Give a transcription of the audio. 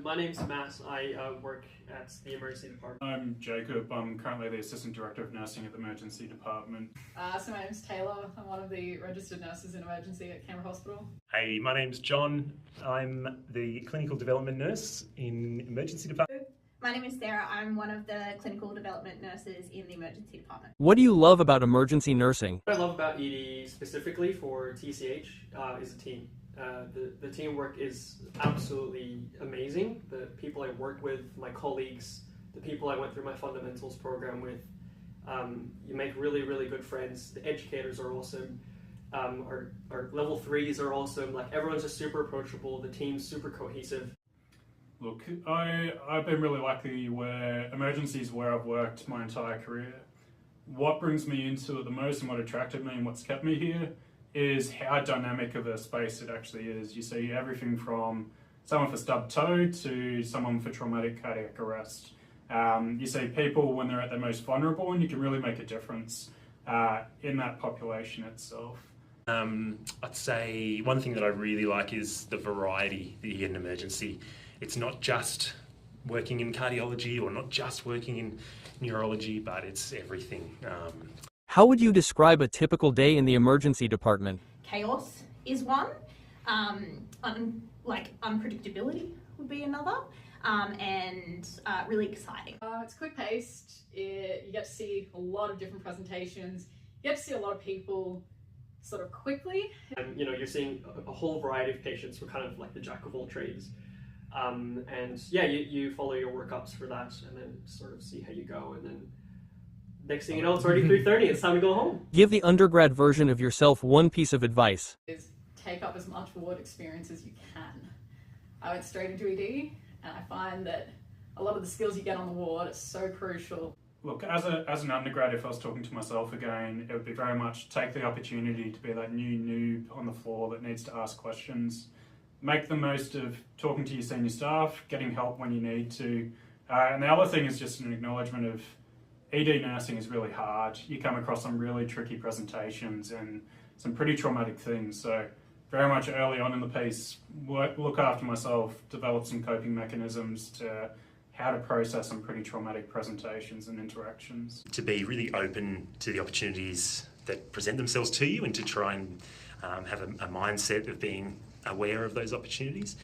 My name's Matt. I work at the emergency department. I'm Jacob. I'm currently the Assistant Director of Nursing at the Emergency Department. So my name's Taylor. I'm one of the registered nurses in emergency at Canberra Hospital. Hey, my name's John. I'm the Clinical Development Nurse in Emergency Department. My name is Sarah. I'm one of the clinical development nurses in the emergency department. What do you love about emergency nursing? What I love about ED specifically for TCH is the team. The teamwork is absolutely amazing. The people I work with, my colleagues, the people I went through my fundamentals program with, you make really, really good friends. The educators are awesome. Our level 3s are awesome. Like, everyone's just super approachable. The team's super cohesive. Look, I've been really lucky where emergencies where I've worked my entire career. What brings me into it the most and what attracted me and what's kept me here is how dynamic of a space it actually is. You see everything from someone for stubbed toe to someone for traumatic cardiac arrest. You see people when they're at their most vulnerable, and you can really make a difference in that population itself. I'd say one thing that I really like is the variety that you get in emergency. It's not just working in cardiology or not just working in neurology, but it's everything. How would you describe a typical day in the emergency department? Chaos is one. Unpredictability would be another. And really exciting. It's quick paced. You get to see a lot of different presentations. You get to see a lot of people sort of quickly. And you're seeing a whole variety of patients. We're kind of like the jack of all trades. And yeah, you follow your workups for that and then sort of see how you go, and then next thing you know, it's already 3:30. It's time to go home. Give the undergrad version of yourself one piece of advice. Is take up as much ward experience as you can. I went straight into ED, and I find that a lot of the skills you get on the ward are so crucial. Look, as an undergrad, if I was talking to myself again, it would be very much take the opportunity to be that new noob on the floor that needs to ask questions. Make the most of talking to your senior staff, getting help when you need to. And the other thing is just an acknowledgement of ED nursing is really hard. You come across some really tricky presentations and some pretty traumatic things. So very much early on in the piece, look after myself, develop some coping mechanisms to how to process some pretty traumatic presentations and interactions. To be really open to the opportunities that present themselves to you and to try and have a mindset of being aware of those opportunities.